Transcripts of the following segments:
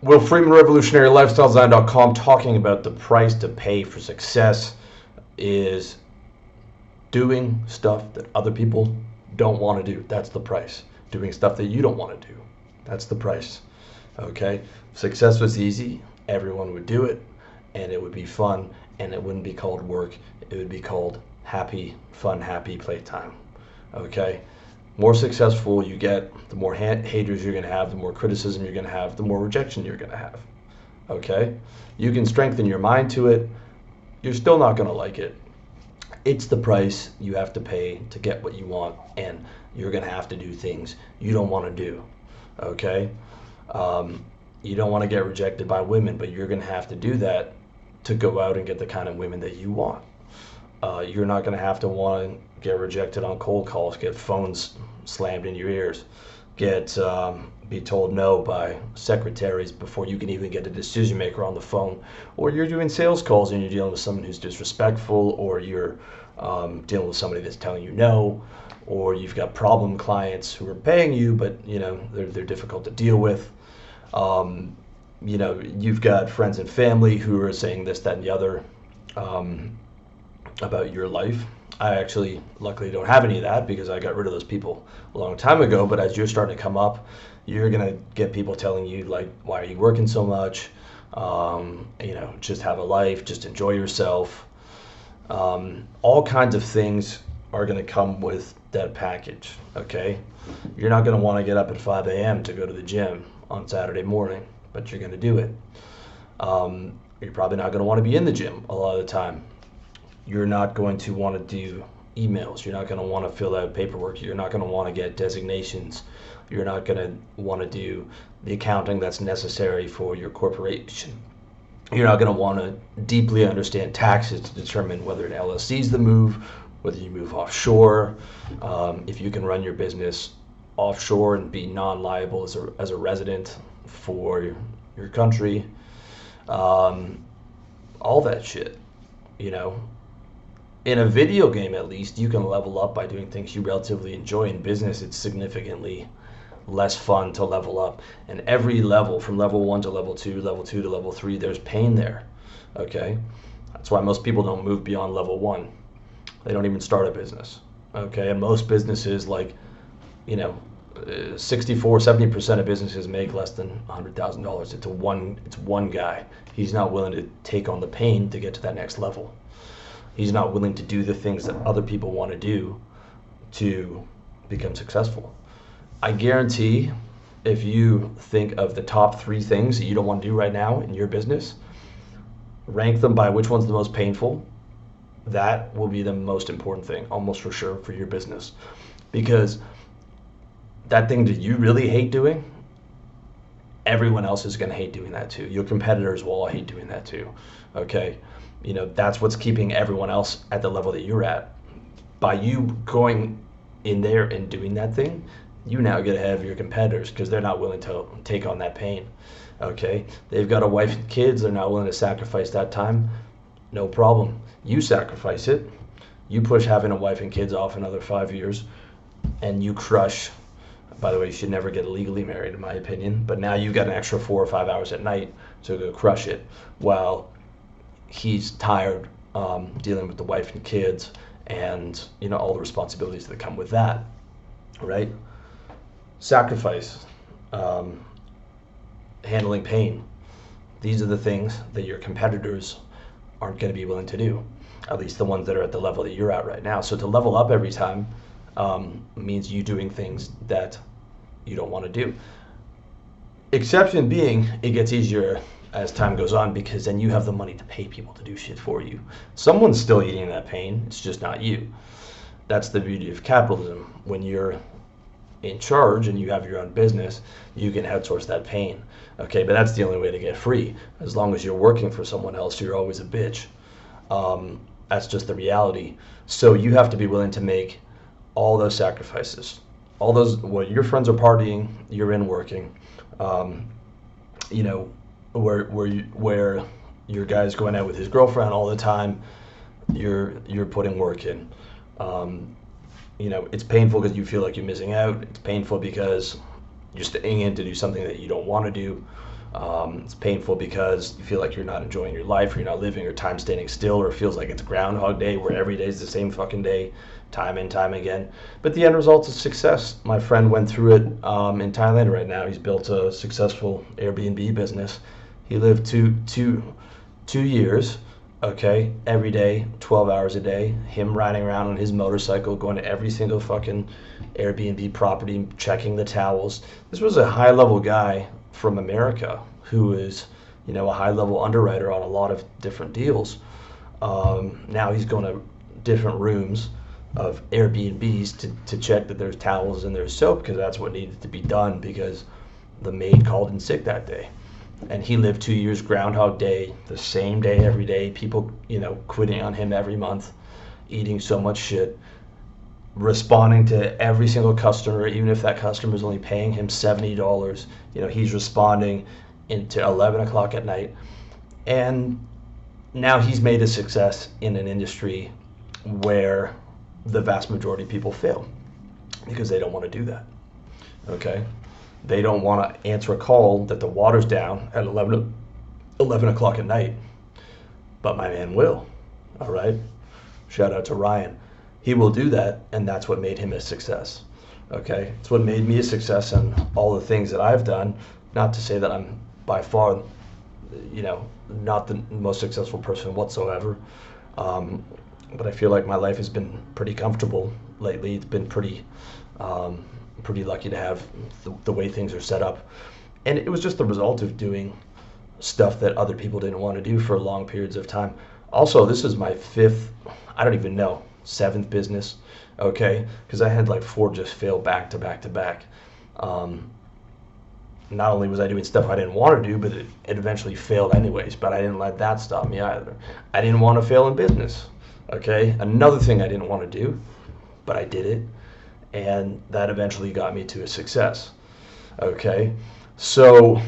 Will Freeman, RevolutionaryLifestyleDesign.com, talking about the price to pay for success is doing stuff that other people don't want to do. That's the price. Doing stuff that you don't want to do. That's the price. Okay? If success was easy, everyone would do it, and it would be fun, and it wouldn't be called work. It would be called happy, fun, happy playtime. Okay? More successful you get, the more haters you're going to have, the more criticism you're going to have, the more rejection you're going to have. Okay? You can strengthen your mind to it. You're still not going to like it. It's the price you have to pay to get what you want, and you're going to have to do things you don't want to do. Okay? You don't want to get rejected by women, but you're going to have to do that to go out and get the kind of women that you want. You're not going to have to want to get rejected on cold calls, get phones slammed in your ears, be told no by secretaries before you can even get a decision maker on the phone, or you're doing sales calls and you're dealing with someone who's disrespectful, or you're dealing with somebody that's telling you no, or you've got problem clients who are paying you, but they're difficult to deal with. You've got friends and family who are saying this, that, and the other about your life. I actually luckily don't have any of that because I got rid of those people a long time ago, but as you're starting to come up, you're going to get people telling you, like, why are you working so much? Just have a life, just enjoy yourself. All kinds of things are going to come with that package, okay? You're not going to want to get up at 5 a.m. to go to the gym on Saturday morning, but you're going to do it. You're probably not going to want to be in the gym a lot of the time. You're not going to want to do emails. You're not going to want to fill out paperwork. You're not going to want to get designations. You're not going to want to do the accounting that's necessary for your corporation. You're not going to want to deeply understand taxes to determine whether an LLC is the move, whether you move offshore, if you can run your business offshore and be non-liable as a resident for your country, all that shit, In a video game, at least, you can level up by doing things you relatively enjoy. In business, it's significantly less fun to level up. And every level, from level 1 to level 2 to level 3, there's pain there, okay? That's why most people don't move beyond level 1. They don't even start a business, okay? And most businesses, 64-70% of businesses make less than $100,000. It's one guy. He's not willing to take on the pain to get to that next level. He's not willing to do the things that other people want to do to become successful. I guarantee if you think of the top 3 things that you don't want to do right now in your business, rank them by which one's the most painful. That will be the most important thing, almost for sure, for your business. Because that thing that you really hate doing, everyone else is going to hate doing that too. Your competitors will all hate doing that too, okay? That's what's keeping everyone else at the level that you're at. By you going in there and doing that thing, you now get ahead of your competitors because they're not willing to take on that pain, okay? They've got a wife and kids. They're not willing to sacrifice that time. No problem. You sacrifice it. You push having a wife and kids off another 5 years, and you crush. By the way, you should never get illegally married, in my opinion, but now you've got an extra 4 or 5 hours at night to go crush it while he's tired dealing with the wife and kids and all the responsibilities that come with that, right? Sacrifice, handling pain. These are the things that your competitors aren't going to be willing to do, at least the ones that are at the level that you're at right now. So to level up every time means you doing things that you don't want to do. Exception being, it gets easier as time goes on because then you have the money to pay people to do shit for you. Someone's still eating that pain, it's just not you. That's the beauty of capitalism. When you're in charge and you have your own business, you can outsource that pain. Okay, but that's the only way to get free. As long as you're working for someone else, you're always a bitch. That's just the reality. So you have to be willing to make all those sacrifices. All those, what your friends are partying, you're in working. Where your guy's going out with his girlfriend all the time, you're putting work in. It's painful because you feel like you're missing out. It's painful because you're staying in to do something that you don't want to do. It's painful because you feel like you're not enjoying your life, or you're not living, or time's standing still, or it feels like it's Groundhog Day, where every day is the same fucking day, time and time again. But the end result is success. My friend went through it in Thailand right now. He's built a successful Airbnb business. He lived two years, okay, every day, 12 hours a day, him riding around on his motorcycle, going to every single fucking Airbnb property, checking the towels. This was a high-level guy from America who is, a high-level underwriter on a lot of different deals. Now he's going to different rooms of Airbnbs to check that there's towels and there's soap, because that's what needed to be done, because the maid called in sick that day. And he lived 2 years, Groundhog Day, the same day every day, people, quitting on him every month, eating so much shit, responding to every single customer, even if that customer is only paying him $70, he's responding into 11 o'clock at night. And now he's made a success in an industry where the vast majority of people fail because they don't want to do that, okay? They don't want to answer a call that the water's down at 11 o'clock at night, but my man will, all right? Shout out to Ryan. He will do that, and that's what made him a success, okay? It's what made me a success in all the things that I've done. Not to say that I'm by far, not the most successful person whatsoever, but I feel like my life has been pretty comfortable lately. It's been pretty lucky to have the way things are set up. And it was just the result of doing stuff that other people didn't want to do for long periods of time. Also, this is my seventh business, okay? Because I had like 4 just fail back to back to back. Not only was I doing stuff I didn't want to do, but it eventually failed anyways, but I didn't let that stop me either. I didn't want to fail in business, okay? Another thing I didn't want to do, but I did it, and that eventually got me to a success, okay? So,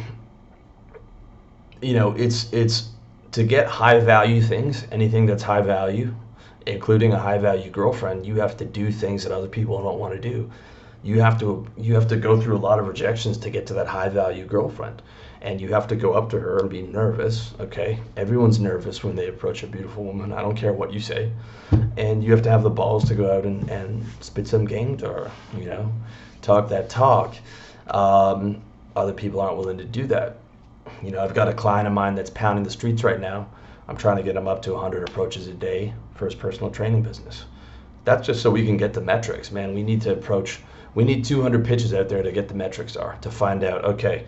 it's to get high value things, anything that's high value, including a high value girlfriend, you have to do things that other people don't want to do. You have to go through a lot of rejections to get to that high value girlfriend, and you have to go up to her and be nervous, okay? Everyone's nervous when they approach a beautiful woman. I don't care what you say. And you have to have the balls to go out and spit some game to her, talk that talk. Other people aren't willing to do that. I've got a client of mine that's pounding the streets right now. I'm trying to get him up to 100 approaches a day for his personal training business. That's just so we can get the metrics, man. We need 200 pitches out there to get the metrics to find out, okay,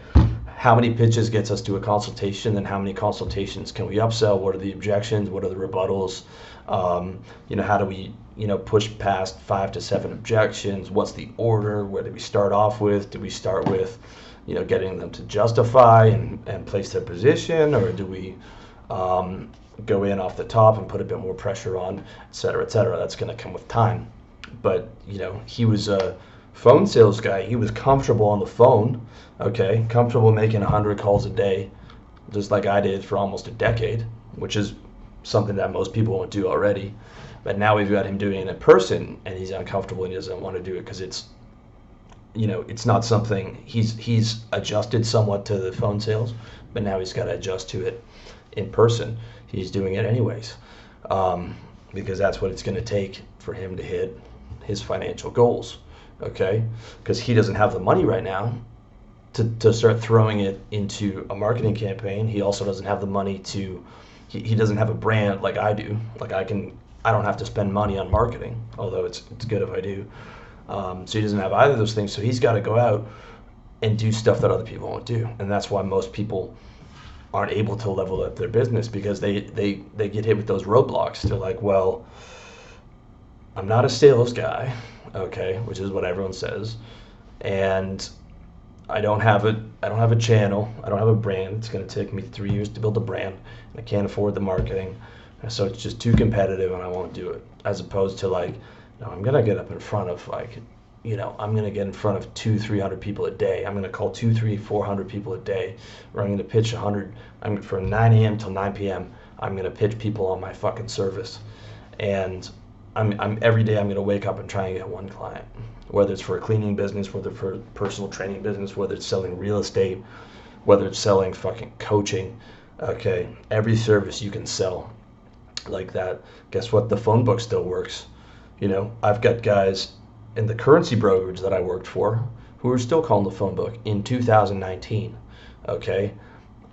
how many pitches gets us to a consultation, and how many consultations can we upsell? What are the objections? What are the rebuttals? How do we, push past 5 to 7 objections? What's the order? Where do we start off with? Do we start with, getting them to justify and place their position, or do we go in off the top and put a bit more pressure on, et cetera, et cetera? That's going to come with time. But, he was a phone sales guy. He was comfortable on the phone, okay, comfortable making 100 calls a day, just like I did for almost a decade, which is something that most people won't do already. But now we've got him doing it in person, and he's uncomfortable and he doesn't want to do it because it's not something he's adjusted somewhat to the phone sales, but now he's got to adjust to it in person. He's doing it anyways, because that's what it's going to take for him to hit his financial goals, okay? Because he doesn't have the money right now to start throwing it into a marketing campaign. He also doesn't have the money he doesn't have a brand like I do. Like I don't have to spend money on marketing, although it's good if I do. So he doesn't have either of those things, so he's got to go out and do stuff that other people won't do. And that's why most people aren't able to level up their business, because they get hit with those roadblocks. They're like, well, I'm not a sales guy, okay, which is what everyone says, and I don't have a channel, I don't have a brand. It's going to take me 3 years to build a brand, and I can't afford the marketing, so it's just too competitive and I won't do it. As opposed to like, no, I'm going to get up in front of I'm going to get in front of 200-300 people a day. I'm going to call 200-400 people a day, or I'm going to pitch 100. From 9 a.m. till 9 p.m. I'm going to pitch people on my fucking service, and I'm every day I'm going to wake up and try and get one client, whether it's for a cleaning business, whether for a personal training business, whether it's selling real estate, whether it's selling fucking coaching, okay, every service you can sell like that. Guess what? The phone book still works. I've got guys in the currency brokerage that I worked for who are still calling the phone book in 2019. Okay,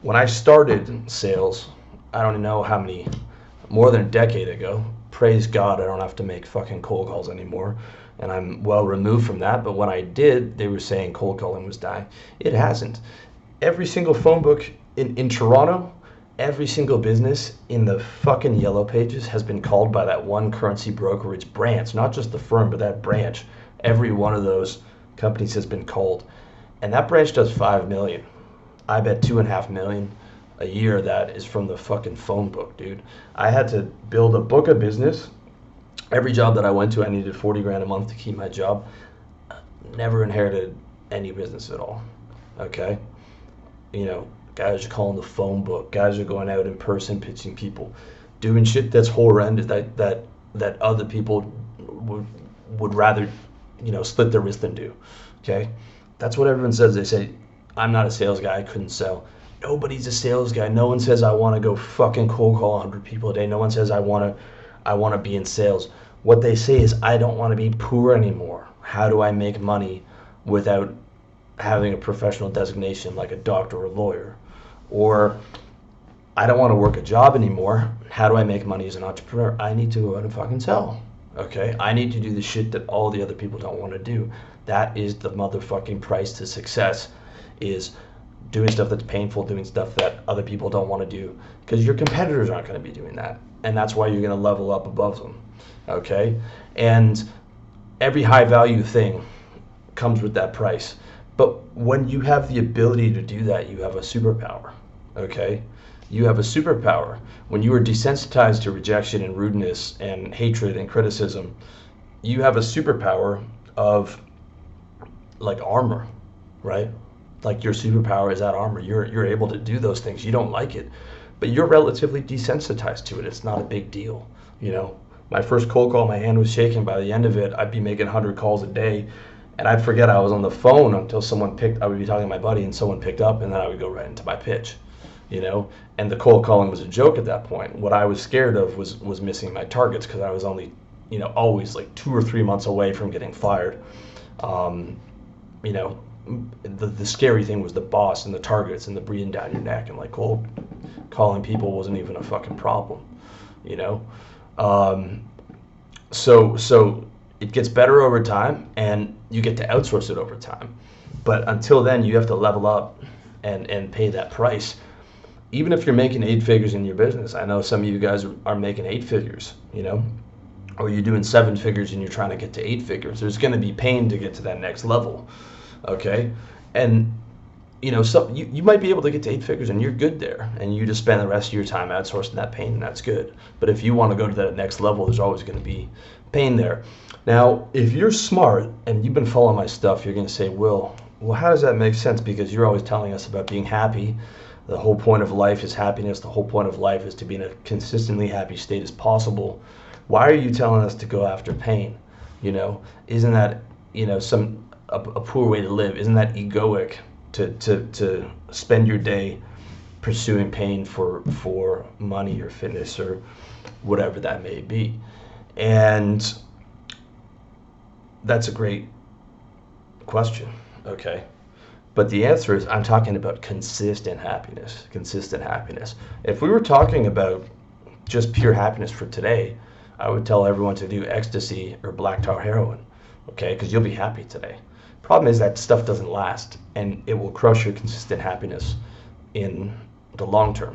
when I started sales, I don't know how many, more than a decade ago. Praise God, I don't have to make fucking cold calls anymore, and I'm well removed from that. But when I did, they were saying cold calling was dying. It hasn't. Every single phone book in Toronto, every single business in the fucking yellow pages has been called by that one currency brokerage branch, not just the firm, but that branch. Every one of those companies has been called, and that branch does 5 million. I bet 2.5 million a year that is from the fucking phone book, dude. I had to build a book of business. Every job that I went to, I needed 40 grand a month to keep my job. Never inherited any business at all. Okay, guys are calling the phone book. Guys are going out in person, pitching people, doing shit that's horrendous that other people would rather, slit their wrist and do. Okay, that's what everyone says. They say, I'm not a sales guy. I couldn't sell. Nobody's a sales guy. No one says I want to go fucking cold call 100 people a day. No one says I want to be in sales. What they say is, I don't want to be poor anymore. How do I make money without having a professional designation like a doctor or a lawyer? Or I don't want to work a job anymore. How do I make money as an entrepreneur? I need to go out and fucking sell. Okay? I need to do the shit that all the other people don't want to do. That is the motherfucking price to success, is doing stuff that's painful, doing stuff that other people don't want to do, because your competitors aren't going to be doing that. And that's why you're going to level up above them. Okay? And every high value thing comes with that price. But when you have the ability to do that, you have a superpower. Okay? You have a superpower. When you are desensitized to rejection and rudeness and hatred and criticism, you have a superpower of like armor, right? Like your superpower is that armor. You're able to do those things. You don't like it, but you're relatively desensitized to it. It's not a big deal. My first cold call, my hand was shaking. By the end of it, I'd be making 100 calls a day, and I'd forget I was on the phone until I would be talking to my buddy and someone picked up, and then I would go right into my pitch, and the cold calling was a joke at that point. What I was scared of was missing my targets, because I was only, always like 2 or 3 months away from getting fired. The scary thing was the boss and the targets and the breathing down your neck, and like cold calling people wasn't even a fucking problem, So it gets better over time, and you get to outsource it over time. But until then, you have to level up and pay that price. Even if you're making 8 figures in your business, I know some of you guys are making 8 figures, or you're doing 7 figures and you're trying to get to 8 figures. There's going to be pain to get to that next level. Okay, and so you might be able to get to 8 figures and you're good there, and you just spend the rest of your time outsourcing that pain, and that's good. But if you want to go to that next level, there's always going to be pain there. Now, if you're smart and you've been following my stuff, you're going to say, well, how does that make sense? Because you're always telling us about being happy. The whole point of life is happiness. The whole point of life is to be in a consistently happy state as possible. Why are you telling us to go after pain? Isn't that a poor way to live? Isn't that egoic to spend your day pursuing pain for money or fitness or whatever that may be? And that's a great question, okay? But the answer is, I'm talking about consistent happiness. If we were talking about just pure happiness for today, I would tell everyone to do ecstasy or black tar heroin, okay? Because you'll be happy today. Problem is that stuff doesn't last, and it will crush your consistent happiness in the long term.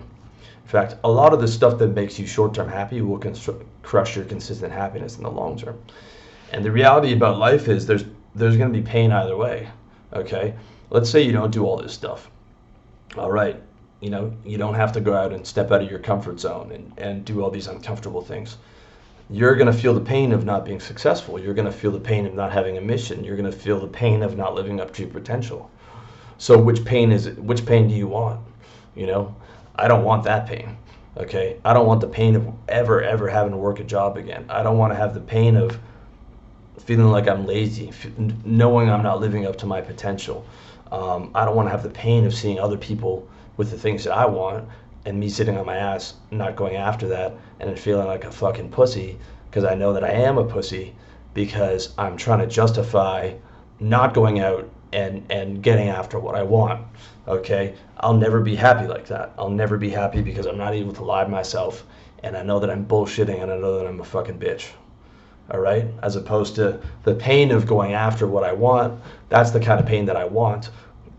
In fact, a lot of the stuff that makes you short-term happy will crush your consistent happiness in the long term. And the reality about life is there's going to be pain either way, okay? Let's say you don't do all this stuff. All right, you don't have to go out and step out of your comfort zone and do all these uncomfortable things. You're going to feel the pain of not being successful. You're going to feel the pain of not having a mission. You're going to feel the pain of not living up to your potential. So which pain is it? Which pain do you want? I don't want that pain. Okay? I don't want the pain of ever having to work a job again. I don't want to have the pain of feeling like I'm lazy, knowing I'm not living up to my potential. I don't want to have the pain of seeing other people with the things that I want and me sitting on my ass not going after that and then feeling like a fucking pussy because I know that I am a pussy because I'm trying to justify not going out and getting after what I want. Okay, I'll never be happy like that. I'll never be happy because I'm not able to lie to myself, and I know that I'm bullshitting, and I know that I'm a fucking bitch. All right, as opposed to the pain of going after what I want. That's the kind of pain that I want,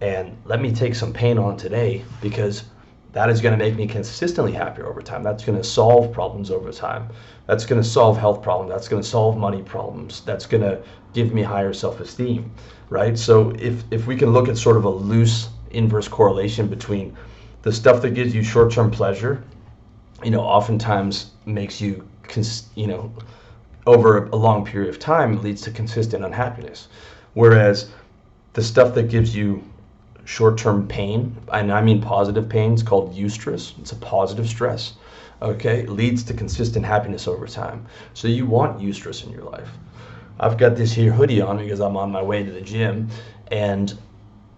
and let me take some pain on today because that is going to make me consistently happier over time. That's going to solve problems over time. That's going to solve health problems. That's going to solve money problems. That's going to give me higher self-esteem, right? So if we can look at sort of a loose inverse correlation between the stuff that gives you short-term pleasure, oftentimes makes you, over a long period of time, leads to consistent unhappiness. Whereas the stuff that gives you short-term pain, and I mean positive pain, it's called Eustress. It's a positive stress, okay? Leads to consistent happiness over time. So you want Eustress in your life. I've got this here hoodie on because I'm on my way to the gym, and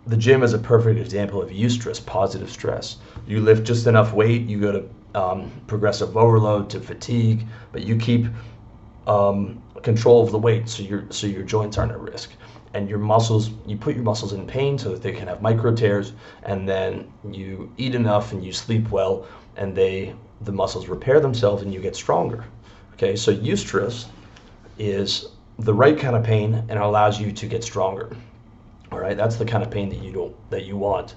the gym is a perfect example of Eustress, positive stress. You lift just enough weight, you go to progressive overload to fatigue, but you keep control of the weight so your joints aren't at risk. And your muscles, you put your muscles in pain so that they can have micro tears, and then you eat enough and you sleep well, and the muscles repair themselves and you get stronger. Okay, so Eustress is the right kind of pain and it allows you to get stronger. All right, that's the kind of pain that you want.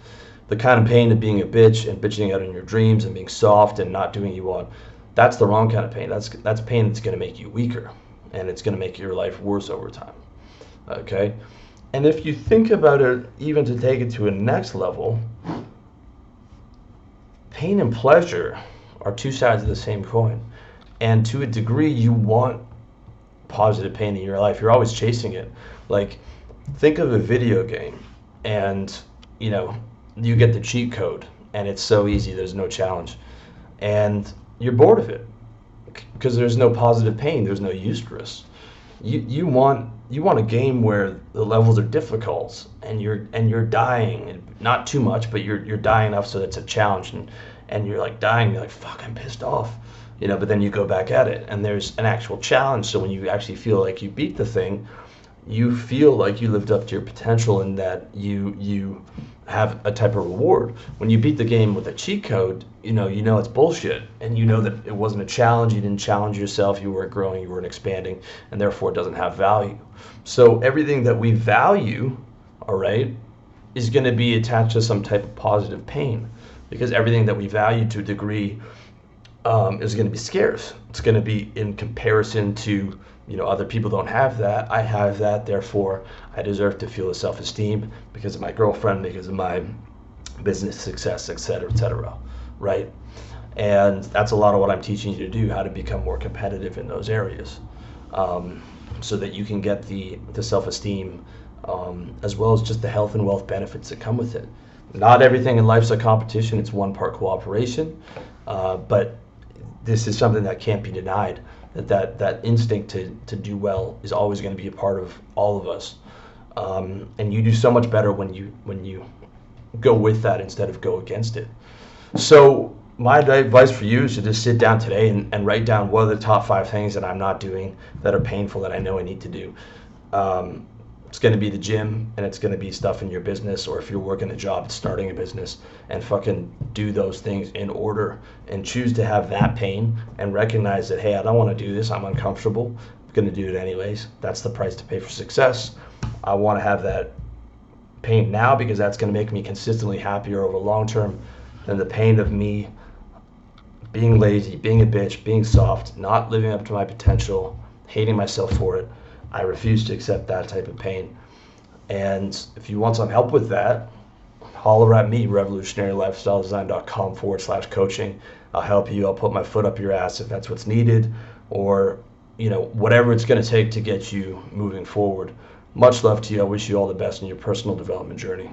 The kind of pain of being a bitch and bitching out in your dreams and being soft and not doing what you want, that's the wrong kind of pain. That's pain that's going to make you weaker, and it's going to make your life worse over time. Okay, and if you think about it, even to take it to a next level, pain and pleasure are two sides of the same coin, and to a degree you want positive pain in your life. You're always chasing it. Like, think of a video game and you get the cheat code and it's so easy, there's no challenge, and you're bored of it because there's no positive pain, there's no eustress. You want a game where the levels are difficult and you're dying, and not too much, but you're dying enough so that it's a challenge, and you're like dying, you're like, fuck, I'm pissed off, but then you go back at it and there's an actual challenge. So when you actually feel like you beat the thing, you feel like you lived up to your potential and that you have a type of reward. When you beat the game with a cheat code, you know it's bullshit, and you know that it wasn't a challenge, you didn't challenge yourself, you weren't growing, you weren't expanding, and therefore it doesn't have value. So everything that we value, all right, is going to be attached to some type of positive pain, because everything that we value to a degree is going to be scarce. It's going to be in comparison to, other people don't have that. I have that, therefore I deserve to feel a self-esteem because of my girlfriend, because of my business success, etc., right? And that's a lot of what I'm teaching you to do, how to become more competitive in those areas, so that you can get the self-esteem, as well as just the health and wealth benefits that come with it. Not everything in life's a competition, it's one part cooperation, but this is something that can't be denied, that instinct to do well is always going to be a part of all of us, and you do so much better when you go with that instead of go against it. So my advice for you is to just sit down today and write down what are the top 5 things that I'm not doing that are painful that I know I need to do. It's going to be the gym, and it's going to be stuff in your business, or if you're working a job, it's starting a business, and fucking do those things in order and choose to have that pain and recognize that, hey, I don't want to do this, I'm uncomfortable, I'm going to do it anyways. That's the price to pay for success. I want to have that pain now because that's going to make me consistently happier over long term than the pain of me being lazy, being a bitch, being soft, not living up to my potential, hating myself for it. I refuse to accept that type of pain. And if you want some help with that, holler at me, revolutionarylifestyledesign.com/coaching. I'll help you. I'll put my foot up your ass if that's what's needed, or whatever it's going to take to get you moving forward. Much love to you. I wish you all the best in your personal development journey.